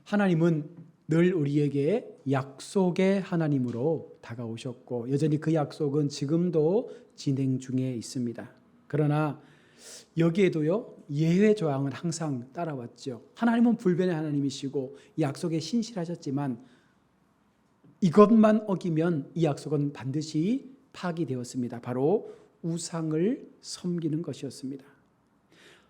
하나님은 늘 우리에게 약속의 하나님으로 다가오셨고 여전히 그 약속은 지금도 진행 중에 있습니다. 그러나 여기에도요 예외 조항은 항상 따라왔죠. 하나님은 불변의 하나님이시고 약속에 신실하셨지만 이것만 어기면 이 약속은 반드시 파기되었습니다. 바로 우상을 섬기는 것이었습니다.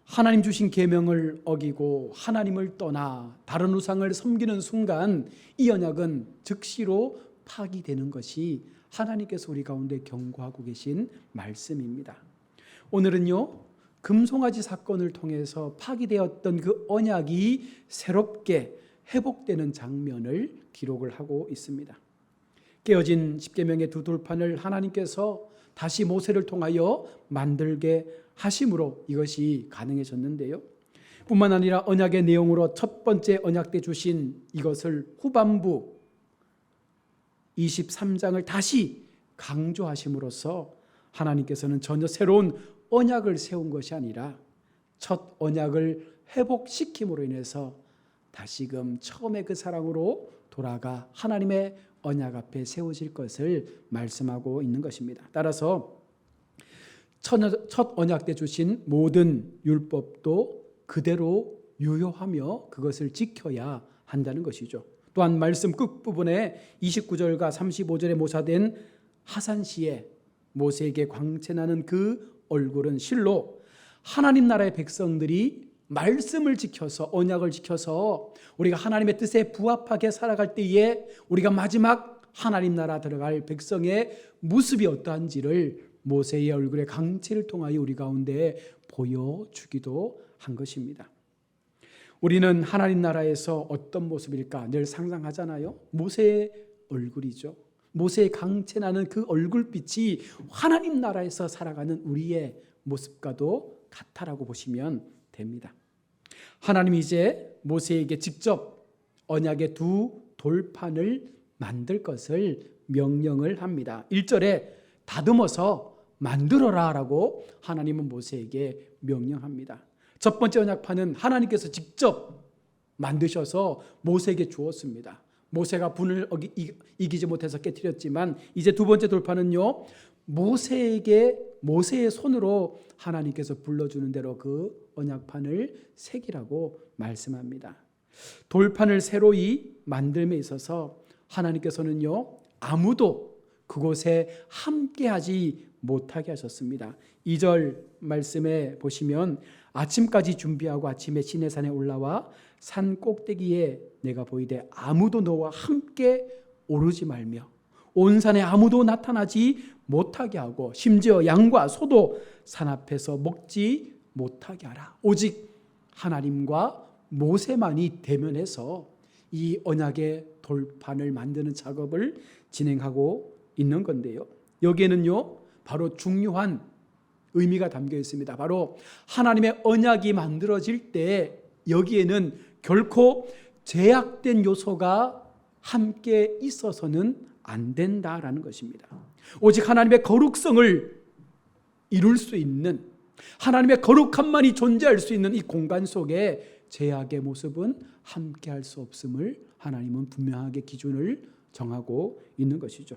하나님 주신 계명을 어기고 하나님을 떠나 다른 우상을 섬기는 순간 이 언약은 즉시로 파기되는 것이 하나님께서 우리 가운데 경고하고 계신 말씀입니다. 오늘은요 금송아지 사건을 통해서 파기되었던 그 언약이 새롭게 회복되는 장면을 기록을 하고 있습니다. 깨어진 십계명의 두 돌판을 하나님께서 다시 모세를 통하여 만들게 하심으로 이것이 가능해졌는데요. 뿐만 아니라 언약의 내용으로 첫 번째 언약 때 주신 이것을 후반부 23장을 다시 강조하심으로써 하나님께서는 전혀 새로운 언약을 세운 것이 아니라 첫 언약을 회복시킴으로 인해서 다시금 처음의 그 사랑으로 돌아가 하나님의 언약 앞에 세워질 것을 말씀하고 있는 것입니다. 따라서 첫 언약 때 주신 모든 율법도 그대로 유효하며 그것을 지켜야 한다는 것이죠. 또한 말씀 끝부분에 29절과 35절에 모사된 하산시에 모세에게 광채나는 그 얼굴은 실로 하나님 나라의 백성들이 말씀을 지켜서 언약을 지켜서 우리가 하나님의 뜻에 부합하게 살아갈 때에 우리가 마지막 하나님 나라 들어갈 백성의 모습이 어떠한지를 모세의 얼굴의 강체를 통하여 우리 가운데 보여주기도 한 것입니다. 우리는 하나님 나라에서 어떤 모습일까 늘 상상하잖아요. 모세의 얼굴이죠. 모세의 강체나는 그 얼굴빛이 하나님 나라에서 살아가는 우리의 모습과도 같다라고 보시면 됩니다. 하나님이 이제 모세에게 직접 언약의 두 돌판을 만들 것을 명령을 합니다. 1절에 다듬어서 만들어라 라고 하나님은 모세에게 명령합니다. 첫 번째 언약판은 하나님께서 직접 만드셔서 모세에게 주었습니다. 모세가 분을 이기지 못해서 깨뜨렸지만 이제 두 번째 돌판은요 모세의 손으로 하나님께서 불러주는 대로 그 언약판을 새기라고 말씀합니다. 돌판을 새로이 만들음에 있어서 하나님께서는요 아무도 그곳에 함께하지 못하게 하셨습니다. 2절 말씀에 보시면 아침까지 준비하고 아침에 시내산에 올라와 산 꼭대기에 내가 보이되 아무도 너와 함께 오르지 말며 온 산에 아무도 나타나지 못하게 하고 심지어 양과 소도 산 앞에서 먹지 못하게 하라. 오직 하나님과 모세만이 대면해서 이 언약의 돌판을 만드는 작업을 진행하고 있는 건데요. 여기에는요 바로 중요한 의미가 담겨 있습니다. 바로 하나님의 언약이 만들어질 때 여기에는 결코 제약된 요소가 함께 있어서는 안 된다라는 것입니다. 오직 하나님의 거룩성을 이룰 수 있는 하나님의 거룩함만이 존재할 수 있는 이 공간 속에 제약의 모습은 함께할 수 없음을 하나님은 분명하게 기준을 정하고 있는 것이죠.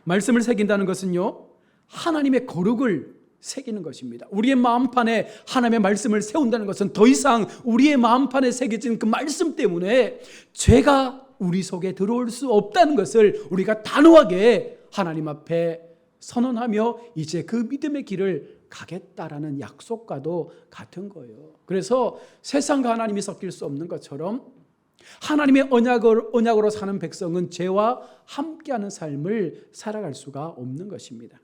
말씀을 새긴다는 것은요 하나님의 거룩을 새기는 것입니다. 우리의 마음판에 하나님의 말씀을 세운다는 것은 더 이상 우리의 마음판에 새겨진 그 말씀 때문에 죄가 우리 속에 들어올 수 없다는 것을 우리가 단호하게 하나님 앞에 선언하며 이제 그 믿음의 길을 가겠다라는 약속과도 같은 거예요. 그래서 세상과 하나님이 섞일 수 없는 것처럼 하나님의 언약으로 사는 백성은 죄와 함께하는 삶을 살아갈 수가 없는 것입니다.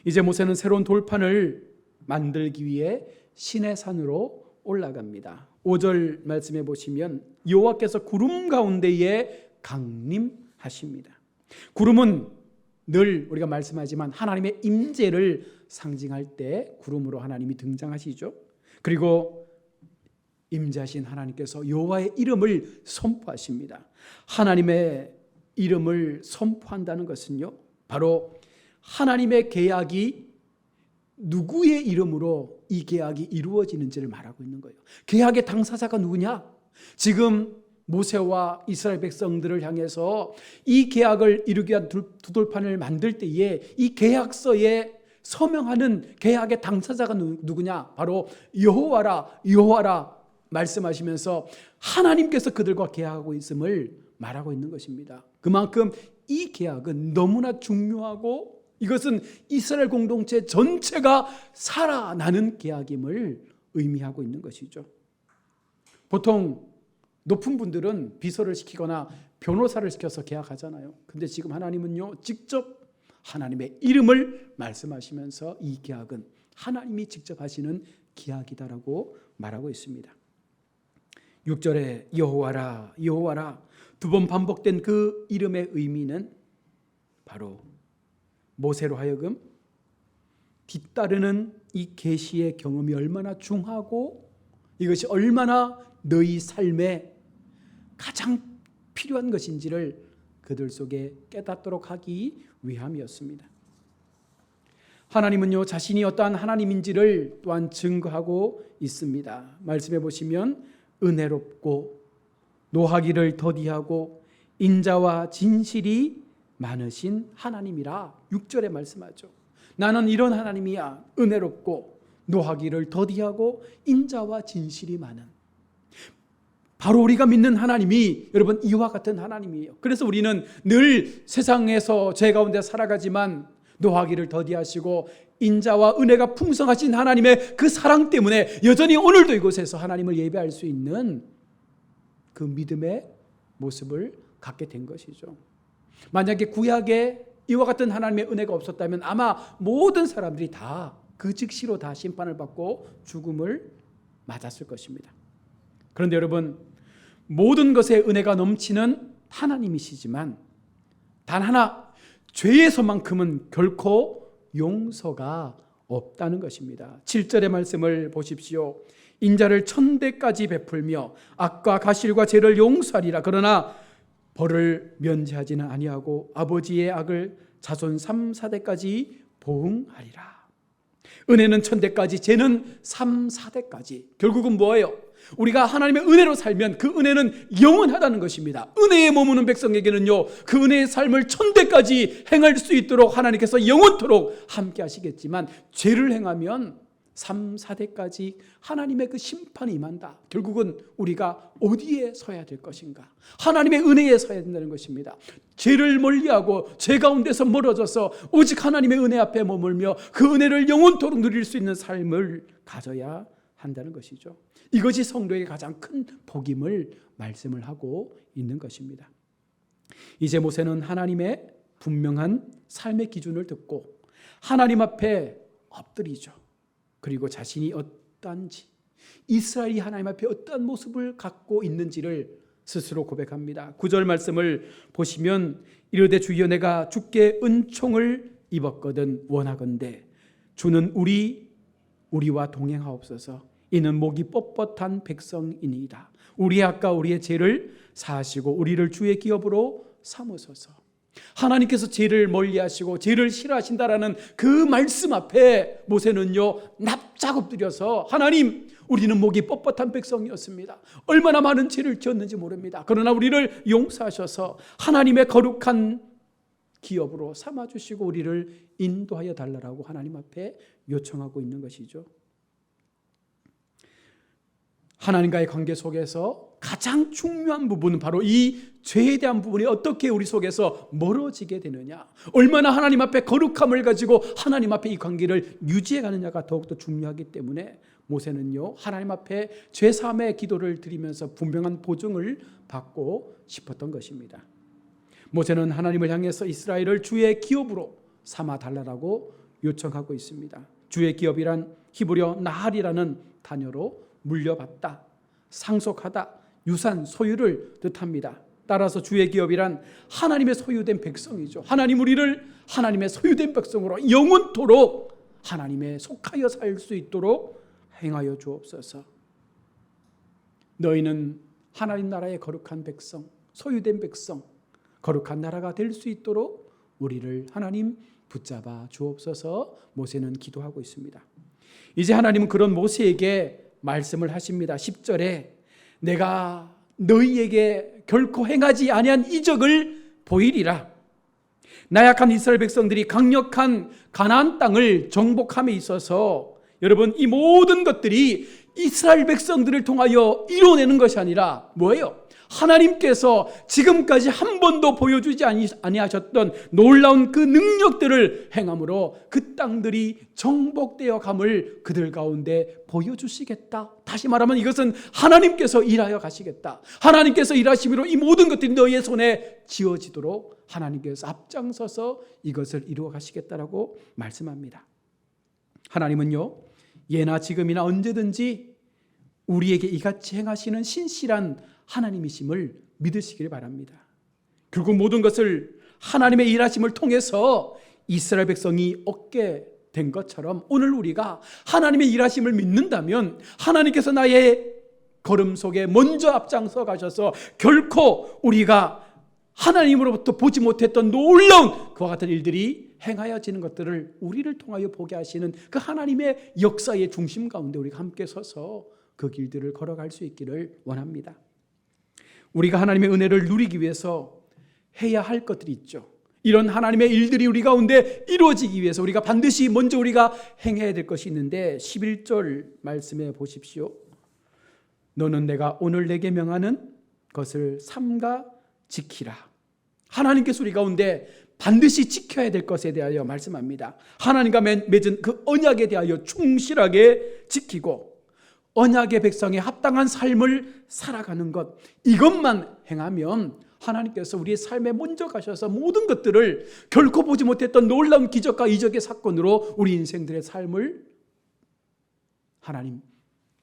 이제 모세는 새로운 돌판을 만들기 위해 시내산으로 올라갑니다. 5절 말씀해 보시면 여호와께서 구름 가운데에 강림하십니다. 구름은 늘 우리가 말씀하지만 하나님의 임재를 상징할 때 구름으로 하나님이 등장하시죠. 그리고 임재하신 하나님께서 여호와의 이름을 선포하십니다. 하나님의 이름을 선포한다는 것은요 바로 하나님의 계약이 누구의 이름으로 이 계약이 이루어지는지를 말하고 있는 거예요. 계약의 당사자가 누구냐? 지금 모세와 이스라엘 백성들을 향해서 이 계약을 이루기 위한 두 돌판을 만들 때에 이 계약서에 서명하는 계약의 당사자가 누구냐? 바로 여호와라, 여호와라 말씀하시면서 하나님께서 그들과 계약하고 있음을 말하고 있는 것입니다. 그만큼 이 계약은 너무나 중요하고 이것은 이스라엘 공동체 전체가 살아나는 계약임을 의미하고 있는 것이죠. 보통 높은 분들은 비서를 시키거나 변호사를 시켜서 계약하잖아요. 근데 지금 하나님은요, 직접 하나님의 이름을 말씀하시면서 이 계약은 하나님이 직접 하시는 계약이다라고 말하고 있습니다. 6절에 여호와라, 여호와라 두 번 반복된 그 이름의 의미는 바로 모세로 하여금 뒤따르는 이 계시의 경험이 얼마나 중하고 이것이 얼마나 너희 삶에 가장 필요한 것인지를 그들 속에 깨닫도록 하기 위함이었습니다. 하나님은요, 자신이 어떠한 하나님인지를 또한 증거하고 있습니다. 말씀해 보시면 은혜롭고 노하기를 더디하고 인자와 진실이 많으신 하나님이라 6절에 말씀하죠. 나는 이런 하나님이야. 은혜롭고 노하기를 더디하고 인자와 진실이 많은. 바로 우리가 믿는 하나님이 여러분 이와 같은 하나님이에요. 그래서 우리는 늘 세상에서 죄 가운데 살아가지만 노하기를 더디하시고 인자와 은혜가 풍성하신 하나님의 그 사랑 때문에 여전히 오늘도 이곳에서 하나님을 예배할 수 있는 그 믿음의 모습을 갖게 된 것이죠. 만약에 구약에 이와 같은 하나님의 은혜가 없었다면 아마 모든 사람들이 다 그 즉시로 다 심판을 받고 죽음을 맞았을 것입니다. 그런데 여러분, 모든 것에 은혜가 넘치는 하나님이시지만 단 하나, 죄에서만큼은 결코 용서가 없다는 것입니다. 7절의 말씀을 보십시오. 인자를 1000대까지 베풀며 악과 가실과 죄를 용서하리라. 그러나 벌을 면제하지는 아니하고 아버지의 악을 자손 3, 4대까지 보응하리라. 은혜는 1000대까지, 죄는 3, 4대까지. 결국은 뭐예요? 우리가 하나님의 은혜로 살면 그 은혜는 영원하다는 것입니다. 은혜에 머무는 백성에게는요, 그 은혜의 삶을 1000대까지 행할 수 있도록 하나님께서 영원토록 함께 하시겠지만 죄를 행하면 3, 4대까지 하나님의 그 심판이 임한다. 결국은 우리가 어디에 서야 될 것인가? 하나님의 은혜에 서야 된다는 것입니다. 죄를 멀리하고 죄 가운데서 멀어져서 오직 하나님의 은혜 앞에 머물며 그 은혜를 영원토록 누릴 수 있는 삶을 가져야 한다는 것이죠. 이것이 성도에게 가장 큰 복임을 말씀을 하고 있는 것입니다. 이제 모세는 하나님의 분명한 삶의 기준을 듣고 하나님 앞에 엎드리죠. 그리고 자신이 어떠한지, 이스라엘이 하나님 앞에 어떠한 모습을 갖고 있는지를 스스로 고백합니다. 9절 말씀을 보시면 이르되 주여 내가 주께 은총을 입었거든 원하건대 주는 우리와 동행하옵소서. 이는 목이 뻣뻣한 백성이니이다. 우리의 악과 우리의 죄를 사하시고 우리를 주의 기업으로 삼으소서. 하나님께서 죄를 멀리하시고 죄를 싫어하신다라는 그 말씀 앞에 모세는요 납작 엎드려서 하나님, 우리는 목이 뻣뻣한 백성이었습니다. 얼마나 많은 죄를 지었는지 모릅니다. 그러나 우리를 용서하셔서 하나님의 거룩한 기업으로 삼아주시고 우리를 인도하여 달라고 하나님 앞에 요청하고 있는 것이죠. 하나님과의 관계 속에서 가장 중요한 부분은 바로 이 죄에 대한 부분이 어떻게 우리 속에서 멀어지게 되느냐, 얼마나 하나님 앞에 거룩함을 가지고 하나님 앞에 이 관계를 유지해 가느냐가 더욱더 중요하기 때문에 모세는요 하나님 앞에 죄사함의 기도를 드리면서 분명한 보증을 받고 싶었던 것입니다. 모세는 하나님을 향해서 이스라엘을 주의 기업으로 삼아 달라고 요청하고 있습니다. 주의 기업이란 히브리어 나할이라는 단어로 물려받다, 상속하다, 유산, 소유를 뜻합니다. 따라서 주의 기업이란 하나님의 소유된 백성이죠. 하나님 우리를 하나님의 소유된 백성으로 영원토록 하나님의 속하여 살 수 있도록 행하여 주옵소서. 너희는 하나님 나라의 거룩한 백성, 소유된 백성, 거룩한 나라가 될 수 있도록 우리를 하나님 붙잡아 주옵소서. 모세는 기도하고 있습니다. 이제 하나님은 그런 모세에게 말씀을 하십니다. 10절에 내가 너희에게 결코 행하지 아니한 이적을 보이리라. 나약한 이스라엘 백성들이 강력한 가나안 땅을 정복함에 있어서 여러분, 이 모든 것들이 이스라엘 백성들을 통하여 이뤄내는 것이 아니라 뭐예요? 하나님께서 지금까지 한 번도 보여주지 아니하셨던 놀라운 그 능력들을 행함으로 그 땅들이 정복되어 감을 그들 가운데 보여주시겠다. 다시 말하면 이것은 하나님께서 일하여 가시겠다. 하나님께서 일하심으로 이 모든 것들이 너희의 손에 지어지도록 하나님께서 앞장서서 이것을 이루어 가시겠다라고 말씀합니다. 하나님은요, 예나 지금이나 언제든지 우리에게 이같이 행하시는 신실한 하나님이심을 믿으시길 바랍니다. 결국 모든 것을 하나님의 일하심을 통해서 이스라엘 백성이 얻게 된 것처럼 오늘 우리가 하나님의 일하심을 믿는다면 하나님께서 나의 걸음 속에 먼저 앞장서 가셔서 결코 우리가 하나님으로부터 보지 못했던 놀라운 그와 같은 일들이 행하여지는 것들을 우리를 통하여 보게 하시는 그 하나님의 역사의 중심 가운데 우리가 함께 서서 그 길들을 걸어갈 수 있기를 원합니다. 우리가 하나님의 은혜를 누리기 위해서 해야 할 것들이 있죠. 이런 하나님의 일들이 우리 가운데 이루어지기 위해서 우리가 반드시 먼저 우리가 행해야 될 것이 있는데 11절 말씀해 보십시오. 너는 내가 오늘 내게 명하는 것을 삼가 지키라. 하나님께서 우리 가운데 반드시 지켜야 될 것에 대하여 말씀합니다. 하나님과 맺은 그 언약에 대하여 충실하게 지키고 언약의 백성에 합당한 삶을 살아가는 것, 이것만 행하면 하나님께서 우리의 삶에 먼저 가셔서 모든 것들을 결코 보지 못했던 놀라운 기적과 이적의 사건으로 우리 인생들의 삶을 하나님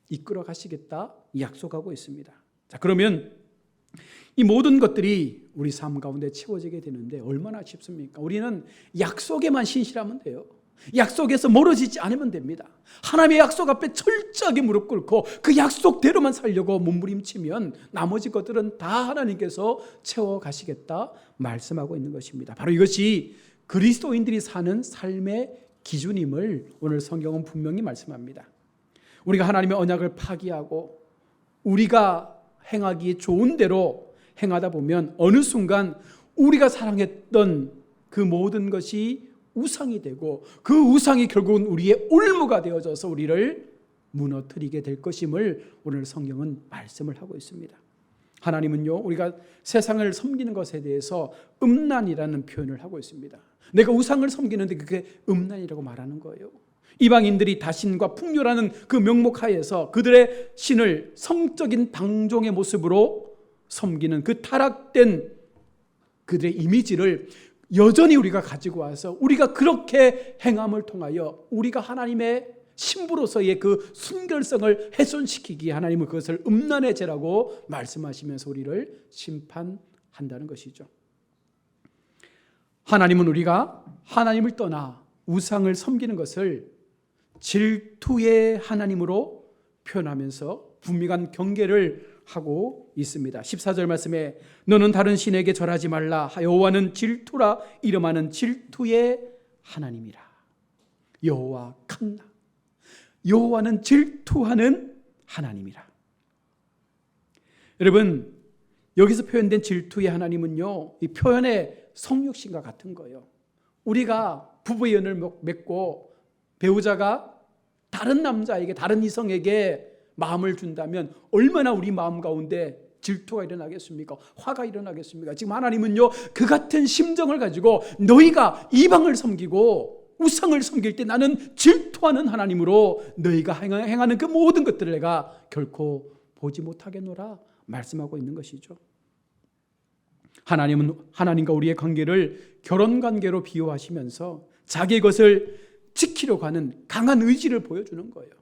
이끌어 가시겠다 약속하고 있습니다. 자, 그러면 이 모든 것들이 우리 삶 가운데 채워지게 되는데 얼마나 쉽습니까? 우리는 약속에만 신실하면 돼요. 약속에서 멀어지지 않으면 됩니다. 하나님의 약속 앞에 철저하게 무릎 꿇고 그 약속대로만 살려고 몸부림치면 나머지 것들은 다 하나님께서 채워가시겠다 말씀하고 있는 것입니다. 바로 이것이 그리스도인들이 사는 삶의 기준임을 오늘 성경은 분명히 말씀합니다. 우리가 하나님의 언약을 파기하고 우리가 행하기 좋은 대로 행하다 보면 어느 순간 우리가 사랑했던 그 모든 것이 우상이 되고 그 우상이 결국은 우리의 올무가 되어져서 우리를 무너뜨리게 될 것임을 오늘 성경은 말씀을 하고 있습니다. 하나님은요, 우리가 세상을 섬기는 것에 대해서 음란이라는 표현을 하고 있습니다. 내가 우상을 섬기는데 그게 음란이라고 말하는 거예요. 이방인들이 다신과 풍요라는 그 명목하에서 그들의 신을 성적인 당종의 모습으로 섬기는 그 타락된 그들의 이미지를 여전히 우리가 가지고 와서 우리가 그렇게 행함을 통하여 우리가 하나님의 신부로서의 그 순결성을 훼손시키기에 하나님은 그것을 음란의 죄라고 말씀하시면서 우리를 심판한다는 것이죠. 하나님은 우리가 하나님을 떠나 우상을 섬기는 것을 질투의 하나님으로 표현하면서 분명한 경계를 하고 있습니다. 14절 말씀에 너는 다른 신에게 절하지 말라. 여호와는 질투라 이름하는 질투의 하나님이라. 여호와 칸나. 여호와는 질투하는 하나님이라. 여러분, 여기서 표현된 질투의 하나님은요, 이 표현의 성육신과 같은 거예요. 우리가 부부의 연을 맺고 배우자가 다른 남자에게, 다른 이성에게 마음을 준다면 얼마나 우리 마음 가운데 질투가 일어나겠습니까? 화가 일어나겠습니까? 지금 하나님은요, 그 같은 심정을 가지고 너희가 이방을 섬기고 우상을 섬길 때 나는 질투하는 하나님으로 너희가 행하는 그 모든 것들을 내가 결코 보지 못하겠노라 말씀하고 있는 것이죠. 하나님은 하나님과 우리의 관계를 결혼관계로 비유하시면서 자기의 것을 지키려고 하는 강한 의지를 보여주는 거예요.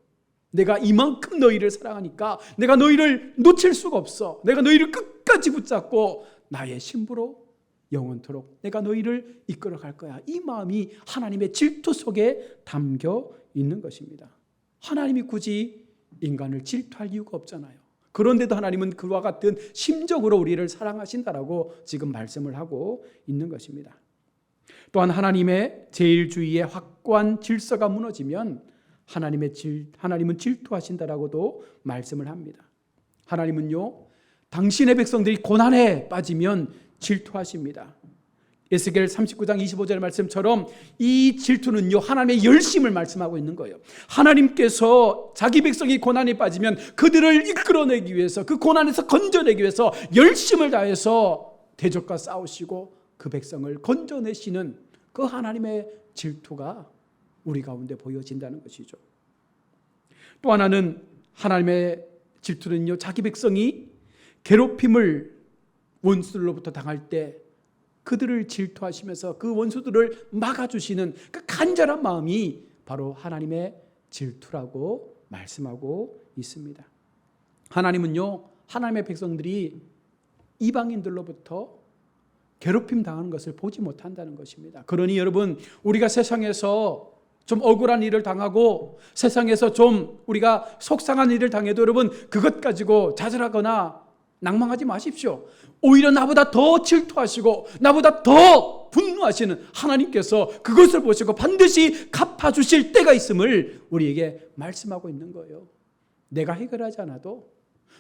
내가 이만큼 너희를 사랑하니까 내가 너희를 놓칠 수가 없어. 내가 너희를 끝까지 붙잡고 나의 신부로 영원토록 내가 너희를 이끌어 갈 거야. 이 마음이 하나님의 질투 속에 담겨 있는 것입니다. 하나님이 굳이 인간을 질투할 이유가 없잖아요. 그런데도 하나님은 그와 같은 심정으로 우리를 사랑하신다라고 지금 말씀을 하고 있는 것입니다. 또한 하나님의 제일주의의 확고한 질서가 무너지면 하나님은 질투하신다라고도 말씀을 합니다. 하나님은요, 당신의 백성들이 고난에 빠지면 질투하십니다. 에스겔 39장 25절의 말씀처럼 이 질투는요, 하나님의 열심을 말씀하고 있는 거예요. 하나님께서 자기 백성이 고난에 빠지면 그들을 이끌어내기 위해서, 그 고난에서 건져내기 위해서 열심을 다해서 대적과 싸우시고 그 백성을 건져내시는 그 하나님의 질투가 우리 가운데 보여진다는 것이죠. 또 하나는 하나님의 질투는요, 자기 백성이 괴롭힘을 원수들로부터 당할 때 그들을 질투하시면서 그 원수들을 막아주시는 그 간절한 마음이 바로 하나님의 질투라고 말씀하고 있습니다. 하나님은요, 하나님의 백성들이 이방인들로부터 괴롭힘 당하는 것을 보지 못한다는 것입니다. 그러니 여러분, 우리가 세상에서 좀 억울한 일을 당하고 세상에서 좀 우리가 속상한 일을 당해도 여러분, 그것 가지고 좌절하거나 낭망하지 마십시오. 오히려 나보다 더 질투하시고 나보다 더 분노하시는 하나님께서 그것을 보시고 반드시 갚아주실 때가 있음을 우리에게 말씀하고 있는 거예요. 내가 해결하지 않아도,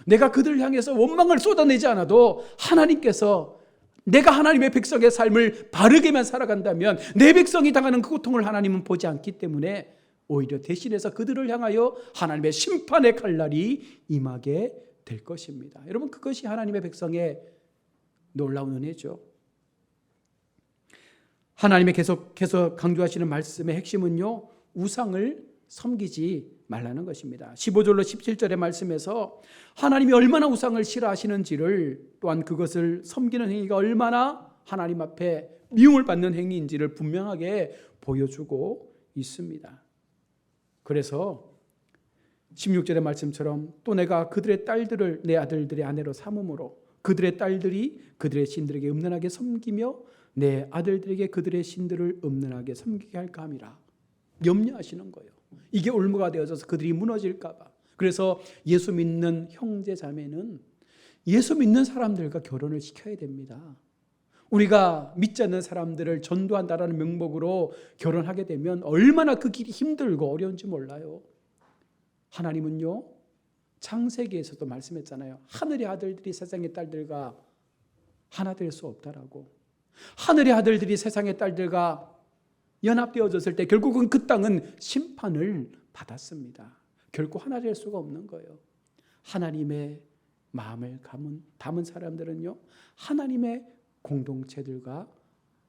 내가 그들을 향해서 원망을 쏟아내지 않아도 하나님께서, 내가 하나님의 백성의 삶을 바르게만 살아간다면 내 백성이 당하는 그 고통을 하나님은 보지 않기 때문에 오히려 대신해서 그들을 향하여 하나님의 심판의 칼날이 임하게 될 것입니다. 여러분, 그것이 하나님의 백성의 놀라운 은혜죠. 하나님의 계속해서 강조하시는 말씀의 핵심은요, 우상을 섬기지 말라는 것입니다. 15절로 17절의 말씀에서 하나님이 얼마나 우상을 싫어하시는지를, 또한 그것을 섬기는 행위가 얼마나 하나님 앞에 미움을 받는 행위인지를 분명하게 보여주고 있습니다. 그래서 16절의 말씀처럼 또 내가 그들의 딸들을 내 아들들의 아내로 삼음으로 그들의 딸들이 그들의 신들에게 음란하게 섬기며 내 아들들에게 그들의 신들을 음란하게 섬기게 할까 함이라. 염려하시는 거예요. 이게 올무가 되어져서 그들이 무너질까 봐. 그래서 예수 믿는 형제 자매는 예수 믿는 사람들과 결혼을 시켜야 됩니다. 우리가 믿지 않는 사람들을 전도한다라는 명목으로 결혼하게 되면 얼마나 그 길이 힘들고 어려운지 몰라요. 하나님은요, 창세기에서도 말씀했잖아요. 하늘의 아들들이 세상의 딸들과 하나 될 수 없다라고. 하늘의 아들들이 세상의 딸들과 연합되어졌을 때 결국은 그 땅은 심판을 받았습니다. 결코 하나 될 수가 없는 거예요. 하나님의 마음을 담은 사람들은요, 하나님의 공동체들과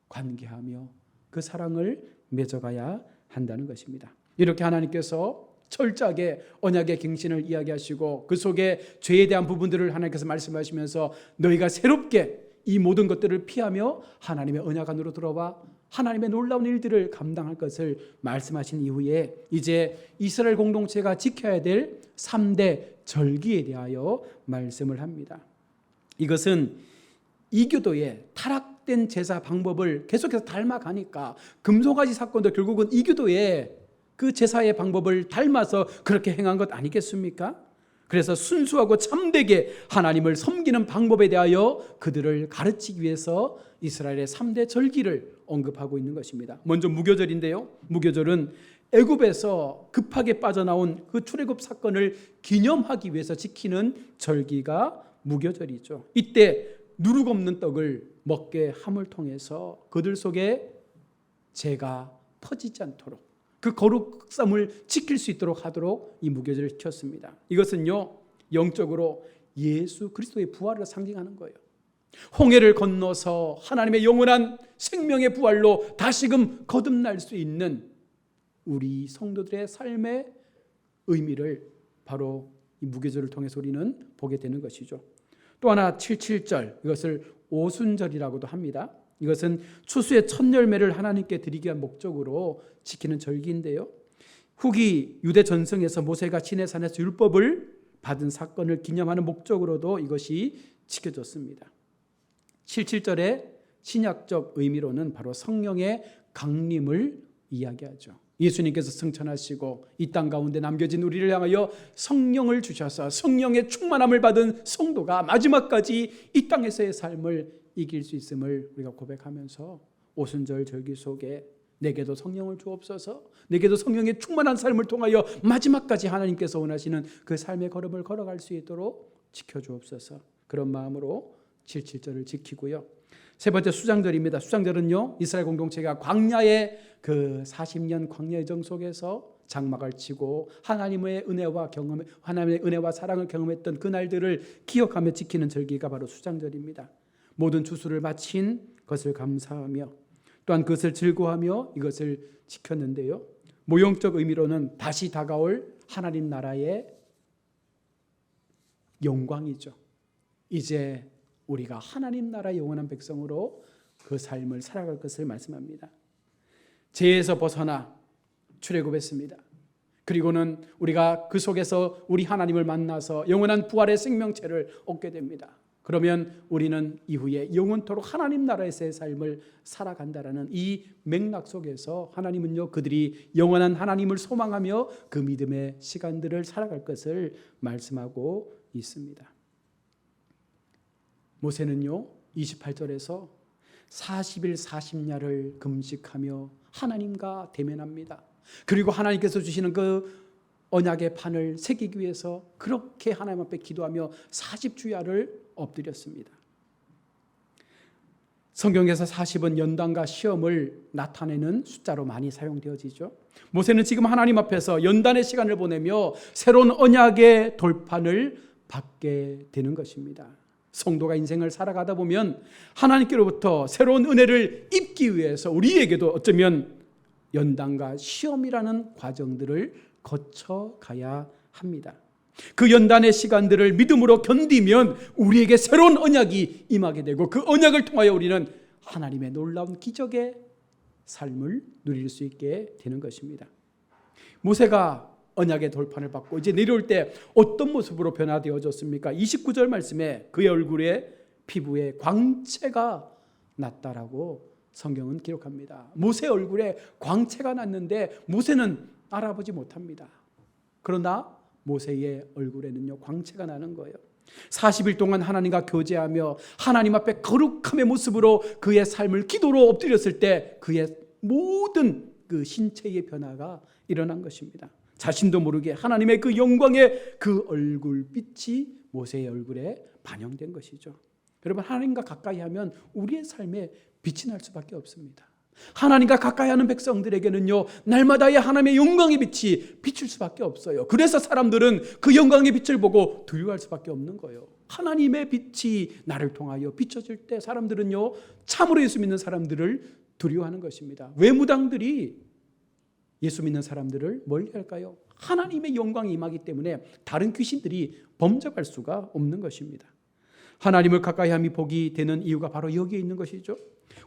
관계하며 그 사랑을 맺어가야 한다는 것입니다. 이렇게 하나님께서 철저하게 언약의 갱신을 이야기하시고 그 속에 죄에 대한 부분들을 하나님께서 말씀하시면서 너희가 새롭게 이 모든 것들을 피하며 하나님의 언약 안으로 들어와 하나님의 놀라운 일들을 감당할 것을 말씀하신 이후에 이제 이스라엘 공동체가 지켜야 될 3대 절기에 대하여 말씀을 합니다. 이것은 이교도의 타락된 제사 방법을 계속해서 닮아가니까 금송아지 사건도 결국은 이교도의 그 제사의 방법을 닮아서 그렇게 행한 것 아니겠습니까? 그래서 순수하고 참되게 하나님을 섬기는 방법에 대하여 그들을 가르치기 위해서 이스라엘의 3대 절기를 언급하고 있는 것입니다. 먼저 무교절인데요. 무교절은 애굽에서 급하게 빠져나온 그 출애굽 사건을 기념하기 위해서 지키는 절기가 무교절이죠. 이때 누룩 없는 떡을 먹게 함을 통해서 그들 속에 죄가 퍼지지 않도록 그 거룩함을 지킬 수 있도록 하도록 이 무교절을 지켰습니다. 이것은요, 영적으로 예수 그리스도의 부활을 상징하는 거예요. 홍해를 건너서 하나님의 영원한 생명의 부활로 다시금 거듭날 수 있는 우리 성도들의 삶의 의미를 바로 이 무교절을 통해서 우리는 보게 되는 것이죠. 또 하나 77절, 이것을 오순절이라고도 합니다. 이것은 추수의 첫 열매를 하나님께 드리기 위한 목적으로 지키는 절기인데요. 후기 유대 전승에서 모세가 시내산에서 율법을 받은 사건을 기념하는 목적으로도 이것이 지켜졌습니다. 77절의 신약적 의미로는 바로 성령의 강림을 이야기하죠. 예수님께서 승천하시고 이 땅 가운데 남겨진 우리를 향하여 성령을 주셔서 성령의 충만함을 받은 성도가 마지막까지 이 땅에서의 삶을 이길 수 있음을 우리가 고백하면서 오순절 절기 속에 내게도 성령을 주옵소서, 내게도 성령의 충만한 삶을 통하여 마지막까지 하나님께서 원하시는 그 삶의 걸음을 걸어갈 수 있도록 지켜주옵소서. 그런 마음으로 7.7절을 지키고요. 세 번째 수장절입니다. 수장절은요, 이스라엘 공동체가 광야의 그 40년 광야의 정 속에서 장막을 치고 하나님의 은혜와 사랑을 경험했던 그 날들을 기억하며 지키는 절기가 바로 수장절입니다. 모든 추수를 마친 것을 감사하며 또한 그것을 즐거워하며 이것을 지켰는데요. 모형적 의미로는 다시 다가올 하나님 나라의 영광이죠. 이제 우리가 하나님 나라의 영원한 백성으로 그 삶을 살아갈 것을 말씀합니다. 죄에서 벗어나 출애굽했습니다. 그리고는 우리가 그 속에서 우리 하나님을 만나서 영원한 부활의 생명체를 얻게 됩니다. 그러면 우리는 이후에 영원토록 하나님 나라에서의 삶을 살아간다라는 이 맥락 속에서 하나님은요, 그들이 영원한 하나님을 소망하며 그 믿음의 시간들을 살아갈 것을 말씀하고 있습니다. 모세는요, 28절에서 40일 40야를 금식하며 하나님과 대면합니다. 그리고 하나님께서 주시는 그 언약의 판을 새기기 위해서 그렇게 하나님 앞에 기도하며 40주야를 엎드렸습니다. 성경에서 40은 연단과 시험을 나타내는 숫자로 많이 사용되어지죠. 모세는 지금 하나님 앞에서 연단의 시간을 보내며 새로운 언약의 돌판을 받게 되는 것입니다. 성도가 인생을 살아가다 보면 하나님께로부터 새로운 은혜를 입기 위해서 우리에게도 어쩌면 연단과 시험이라는 과정들을 거쳐가야 합니다. 그 연단의 시간들을 믿음으로 견디면 우리에게 새로운 언약이 임하게 되고 그 언약을 통하여 우리는 하나님의 놀라운 기적의 삶을 누릴 수 있게 되는 것입니다. 모세가 언약의 돌판을 받고 이제 내려올 때 어떤 모습으로 변화되어졌습니까? 29절 말씀에 그의 얼굴에 피부에 광채가 났다라고 성경은 기록합니다. 모세 얼굴에 광채가 났는데 모세는 알아보지 못합니다. 그러나 모세의 얼굴에는요, 광채가 나는 거예요. 40일 동안 하나님과 교제하며 하나님 앞에 거룩함의 모습으로 그의 삶을 기도로 엎드렸을 때 그의 모든 그 신체의 변화가 일어난 것입니다. 자신도 모르게 하나님의 그 영광의 그 얼굴빛이 모세의 얼굴에 반영된 것이죠. 여러분, 하나님과 가까이 하면 우리의 삶에 빛이 날 수밖에 없습니다. 하나님과 가까이 하는 백성들에게는요, 날마다의 하나님의 영광의 빛이 비출 수밖에 없어요. 그래서 사람들은 그 영광의 빛을 보고 두려워할 수밖에 없는 거예요. 하나님의 빛이 나를 통하여 비춰질 때 사람들은요, 참으로 예수 믿는 사람들을 두려워하는 것입니다. 왜 무당들이 예수 믿는 사람들을 멀리할까요? 하나님의 영광이 임하기 때문에 다른 귀신들이 범접할 수가 없는 것입니다. 하나님을 가까이 함이 복이 되는 이유가 바로 여기에 있는 것이죠.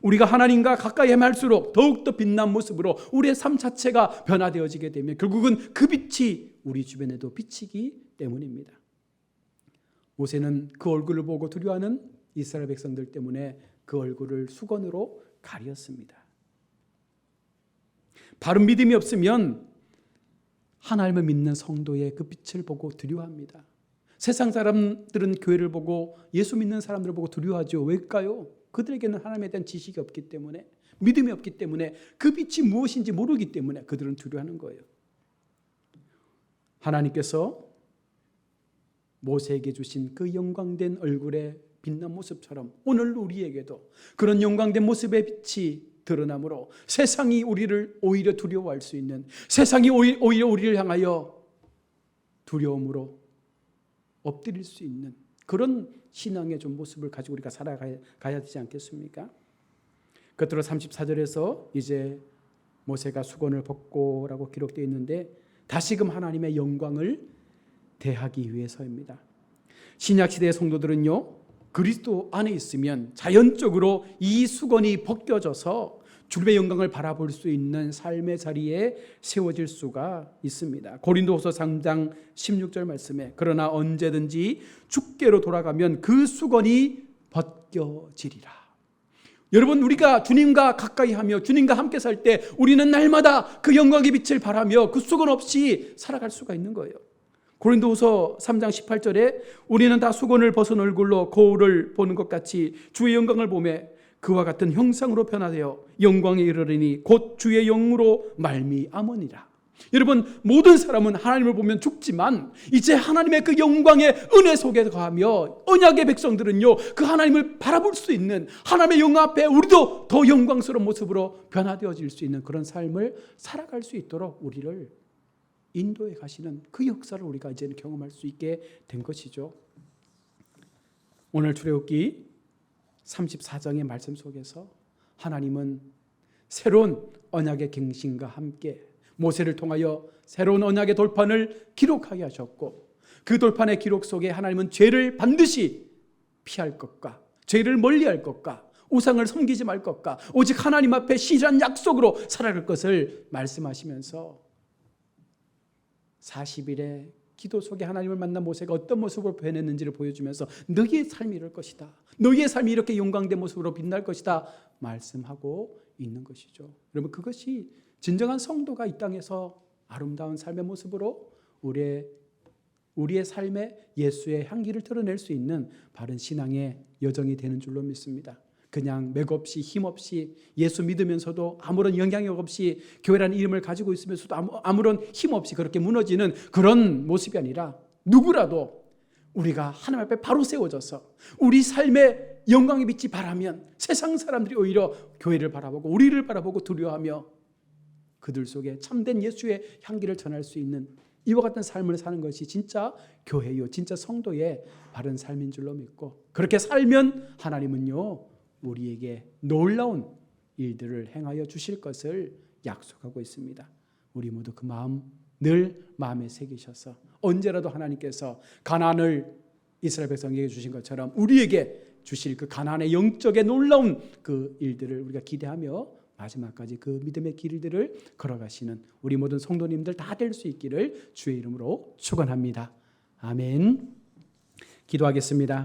우리가 하나님과 가까이 할수록 더욱더 빛난 모습으로 우리의 삶 자체가 변화되어지게 되면 결국은 그 빛이 우리 주변에도 비치기 때문입니다. 모세는 그 얼굴을 보고 두려워하는 이스라엘 백성들 때문에 그 얼굴을 수건으로 가렸습니다. 바른 믿음이 없으면 하나님을 믿는 성도의 그 빛을 보고 두려워합니다. 세상 사람들은 교회를 보고 예수 믿는 사람들을 보고 두려워하죠. 왜일까요? 그들에게는 하나님에 대한 지식이 없기 때문에, 믿음이 없기 때문에, 그 빛이 무엇인지 모르기 때문에 그들은 두려워하는 거예요. 하나님께서 모세에게 주신 그 영광된 얼굴의 빛난 모습처럼 오늘 우리에게도 그런 영광된 모습의 빛이 드러나므로 세상이 우리를 오히려 두려워할 수 있는, 세상이 오히려 우리를 향하여 두려움으로 엎드릴 수 있는 그런 신앙의 좀 모습을 가지고 우리가 살아가야 되지 않겠습니까? 끝으로 34절에서 이제 모세가 수건을 벗고라고 기록되어 있는데 다시금 하나님의 영광을 대하기 위해서입니다. 신약시대의 성도들은요, 그리스도 안에 있으면 자연적으로 이 수건이 벗겨져서 주님의 영광을 바라볼 수 있는 삶의 자리에 세워질 수가 있습니다. 고린도후서 3장 16절 말씀에 그러나 언제든지 주께로 돌아가면 그 수건이 벗겨지리라. 여러분, 우리가 주님과 가까이 하며 주님과 함께 살 때 우리는 날마다 그 영광의 빛을 바라며 그 수건 없이 살아갈 수가 있는 거예요. 고린도후서 3장 18절에 우리는 다 수건을 벗은 얼굴로 거울을 보는 것 같이 주의 영광을 보매 그와 같은 형상으로 변화되어 영광에 이르리니 곧 주의 영으로 말미암으니라. 여러분, 모든 사람은 하나님을 보면 죽지만 이제 하나님의 그 영광의 은혜 속에 거하며 언약의 백성들은요, 그 하나님을 바라볼 수 있는, 하나님의 영광 앞에 우리도 더 영광스러운 모습으로 변화되어질 수 있는 그런 삶을 살아갈 수 있도록 우리를 인도해 가시는 그 역사를 우리가 이제는 경험할 수 있게 된 것이죠. 오늘 출애굽기 34장의 말씀 속에서 하나님은 새로운 언약의 갱신과 함께 모세를 통하여 새로운 언약의 돌판을 기록하게 하셨고, 그 돌판의 기록 속에 하나님은 죄를 반드시 피할 것과 죄를 멀리할 것과 우상을 섬기지 말 것과 오직 하나님 앞에 신실한 약속으로 살아갈 것을 말씀하시면서 40일의 기도 속에 하나님을 만난 모세가 어떤 모습으로 변했는지를 보여주면서 너희의 삶이 이럴 것이다, 너희의 삶이 이렇게 영광된 모습으로 빛날 것이다 말씀하고 있는 것이죠. 여러분, 그것이 진정한 성도가 이 땅에서 아름다운 삶의 모습으로 우리의 삶에 예수의 향기를 드러낼 수 있는 바른 신앙의 여정이 되는 줄로 믿습니다. 그냥 맥없이 힘없이 예수 믿으면서도 아무런 영향력 없이 교회라는 이름을 가지고 있으면서도 아무런 힘없이 그렇게 무너지는 그런 모습이 아니라, 누구라도 우리가 하나님 앞에 바로 세워져서 우리 삶의 영광의 빛이 바라면 세상 사람들이 오히려 교회를 바라보고 우리를 바라보고 두려워하며 그들 속에 참된 예수의 향기를 전할 수 있는 이와 같은 삶을 사는 것이 진짜 교회요, 진짜 성도의 바른 삶인 줄로 믿고, 그렇게 살면 하나님은요 우리에게 놀라운 일들을 행하여 주실 것을 약속하고 있습니다. 우리 모두 그 마음 늘 마음에 새기셔서 언제라도 하나님께서 가나안을 이스라엘 백성에게 주신 것처럼 우리에게 주실 그 가나안의 영적의 놀라운 그 일들을 우리가 기대하며 마지막까지 그 믿음의 길들을 걸어가시는 우리 모든 성도님들 다 될 수 있기를 주의 이름으로 축원합니다. 아멘. 기도하겠습니다.